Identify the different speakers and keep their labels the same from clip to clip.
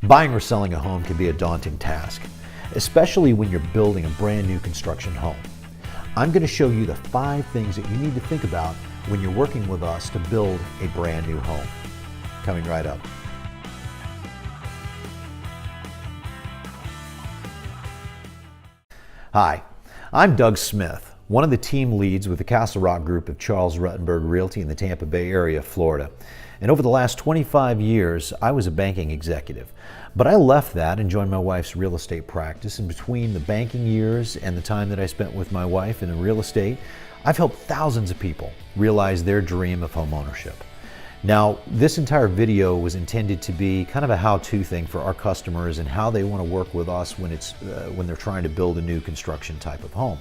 Speaker 1: Buying or selling a home can be a daunting task, especially when you're building a brand new construction home. I'm going to show you the 5 things that you need to think about when you're working with us to build a brand new home. Coming right up. Hi, I'm Doug Smith, one of the team leads with the Castle Rock Group of Charles Rutenberg Realty in the Tampa Bay Area, Florida. And over the last 25 years, I was a banking executive. But I left that and joined my wife's real estate practice. And between the banking years and the time that I spent with my wife in real estate, I've helped thousands of people realize their dream of home ownership. Now, this entire video was intended to be kind of a how-to thing for our customers and how they want to work with us when they're trying to build a new construction type of home.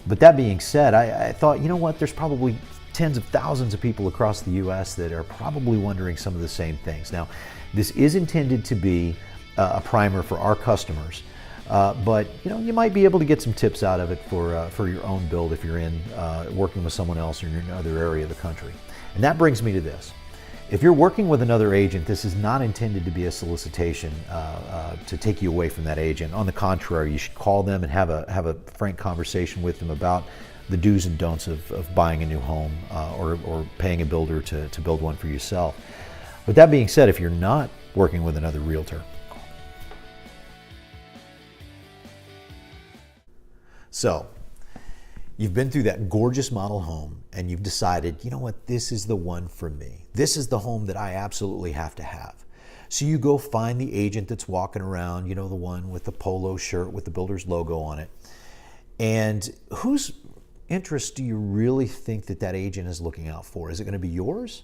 Speaker 1: But that being said, I thought, you know what, there's probably tens of thousands of people across the U.S. that are probably wondering some of the same things. Now, this is intended to be a primer for our customers, but you might be able to get some tips out of it for your own build if you're working with someone else or in another area of the country. And that brings me to this. If you're working with another agent, this is not intended to be a solicitation to take you away from that agent. On the contrary, you should call them and have a frank conversation with them about the do's and don'ts of buying a new home or paying a builder to build one for yourself. But that being said, if you're not working with another realtor, so you've been through that gorgeous model home and you've decided, you know what, this is the one for me. This is the home that I absolutely have to have. So you go find the agent that's walking around, the one with the polo shirt with the builder's logo on it. And whose interest do you really think that agent is looking out for? Is it going to be yours?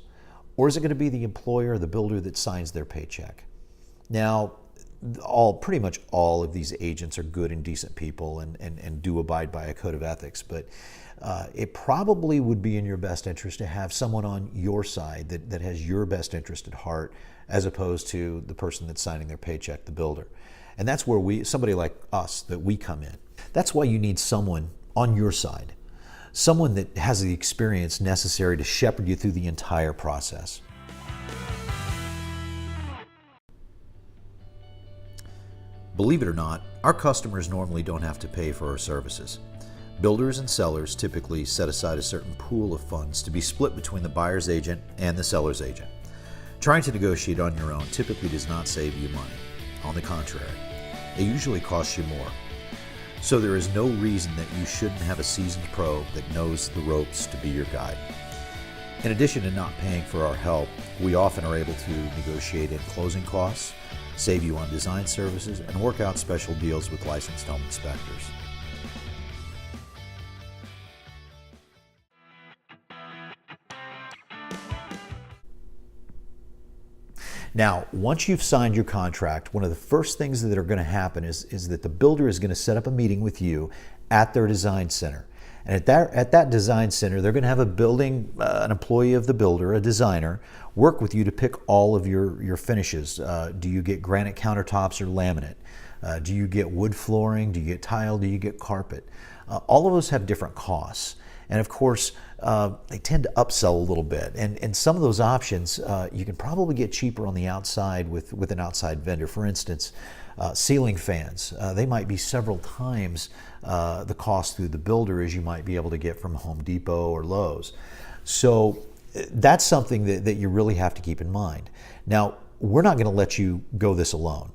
Speaker 1: Or is it going to be the employer or the builder that signs their paycheck? Now, pretty much all of these agents are good and decent people and do abide by a code of ethics, but it probably would be in your best interest to have someone on your side that has your best interest at heart, as opposed to the person that's signing their paycheck, the builder. And that's where somebody like us, that we come in. That's why you need someone on your side, someone that has the experience necessary to shepherd you through the entire process. Believe it or not, our customers normally don't have to pay for our services. Builders and sellers typically set aside a certain pool of funds to be split between the buyer's agent and the seller's agent. Trying to negotiate on your own typically does not save you money. On the contrary, it usually costs you more. So there is no reason that you shouldn't have a seasoned pro that knows the ropes to be your guide. In addition to not paying for our help, we often are able to negotiate in closing costs, save you on design services, and work out special deals with licensed home inspectors. Now, once you've signed your contract, one of the first things that are going to happen is that the builder is going to set up a meeting with you at their design center. And at that design center, they're going to have an employee of the builder, a designer, work with you to pick all of your finishes. Do you get granite countertops or laminate? Do you get wood flooring? Do you get tile? Do you get carpet? All of those have different costs. And of course, they tend to upsell a little bit. And some of those options, you can probably get cheaper on the outside with an outside vendor. For instance, ceiling fans. They might be several times the cost through the builder as you might be able to get from Home Depot or Lowe's. So that's something that you really have to keep in mind. Now, we're not going to let you go this alone.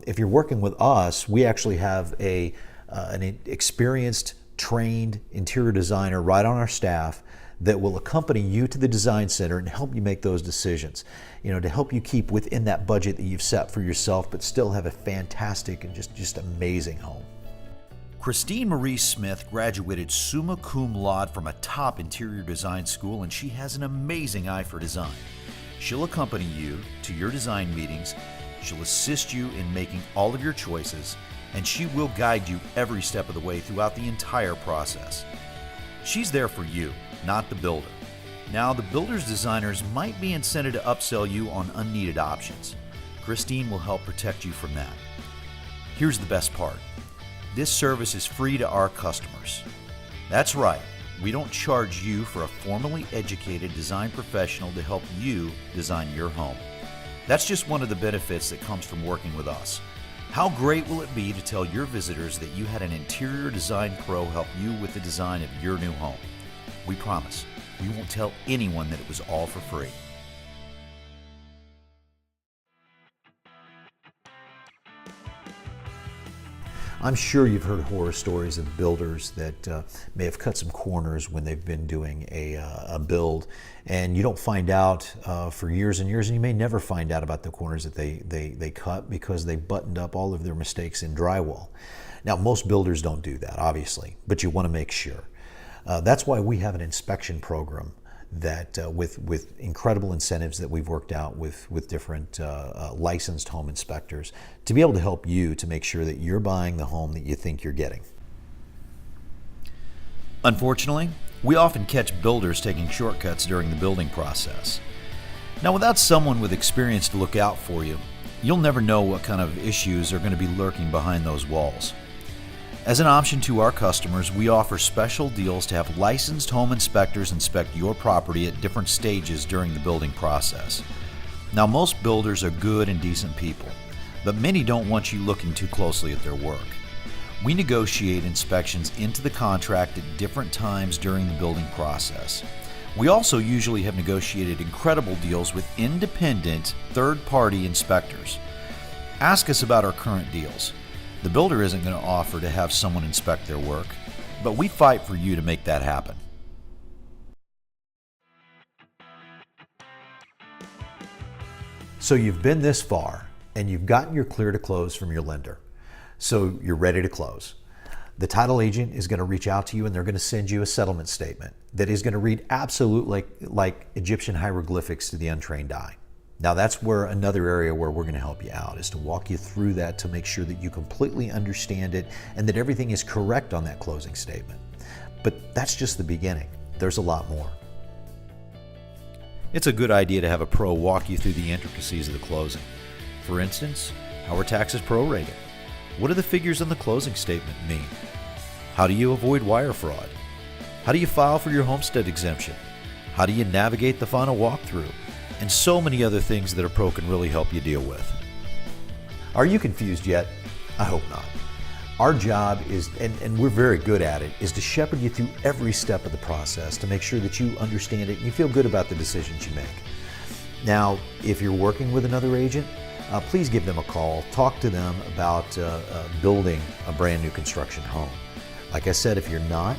Speaker 1: If you're working with us, we actually have an experienced, trained interior designer right on our staff that will accompany you to the design center and help you make those decisions, to help you keep within that budget that you've set for yourself, but still have a fantastic and just amazing home. Christine Marie Smith graduated summa cum laude from a top interior design school, and she has an amazing eye for design. She'll accompany you to your design meetings, she'll assist you in making all of your choices, and she will guide you every step of the way throughout the entire process. She's there for you, not the builder. Now, the builder's designers might be incented to upsell you on unneeded options. Christine will help protect you from that. Here's the best part. This service is free to our customers. That's right, we don't charge you for a formally educated design professional to help you design your home.
Speaker 2: That's just one of the benefits that comes from working with us. How great will it be to tell your visitors that you had an interior design pro help you with the design of your new home? We promise, we won't tell anyone that it was all for free.
Speaker 1: I'm sure you've heard horror stories of builders that may have cut some corners when they've been doing a build, and you don't find out for years and years, and you may never find out about the corners that they cut because they buttoned up all of their mistakes in drywall. Now, most builders don't do that, obviously, but you want to make sure. That's why we have an inspection program that with incredible incentives that we've worked out with different licensed home inspectors to be able to help you to make sure that you're buying the home that you think you're getting.
Speaker 2: Unfortunately, we often catch builders taking shortcuts during the building process. Now, without someone with experience to look out for you, you'll never know what kind of issues are going to be lurking behind those walls. As an option to our customers, we offer special deals to have licensed home inspectors inspect your property at different stages during the building process. Now, most builders are good and decent people, but many don't want you looking too closely at their work. We negotiate inspections into the contract at different times during the building process. We also usually have negotiated incredible deals with independent third-party inspectors. Ask us about our current deals. The builder isn't going to offer to have someone inspect their work, but we fight for you to make that happen.
Speaker 1: So you've been this far and you've gotten your clear to close from your lender. So you're ready to close. The title agent is going to reach out to you and they're going to send you a settlement statement that is going to read absolutely like Egyptian hieroglyphics to the untrained eye. Now that's where another area where we're going to help you out is to walk you through that to make sure that you completely understand it and that everything is correct on that closing statement. But that's just the beginning. There's a lot more.
Speaker 2: It's a good idea to have a pro walk you through the intricacies of the closing. For instance, how are taxes prorated? What do the figures on the closing statement mean? How do you avoid wire fraud? How do you file for your homestead exemption? How do you navigate the final walkthrough? And so many other things that a pro can really help you deal with.
Speaker 1: Are you confused yet? I hope not. Our job is, and we're very good at it, is to shepherd you through every step of the process to make sure that you understand it and you feel good about the decisions you make. Now, if you're working with another agent, please give them a call. Talk to them about building a brand new construction home. Like I said, if you're not,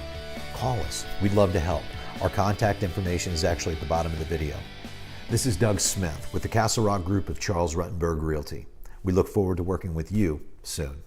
Speaker 1: call us. We'd love to help. Our contact information is actually at the bottom of the video. This is Doug Smith with the Castle Rock Group of Charles Ruttenberg Realty. We look forward to working with you soon.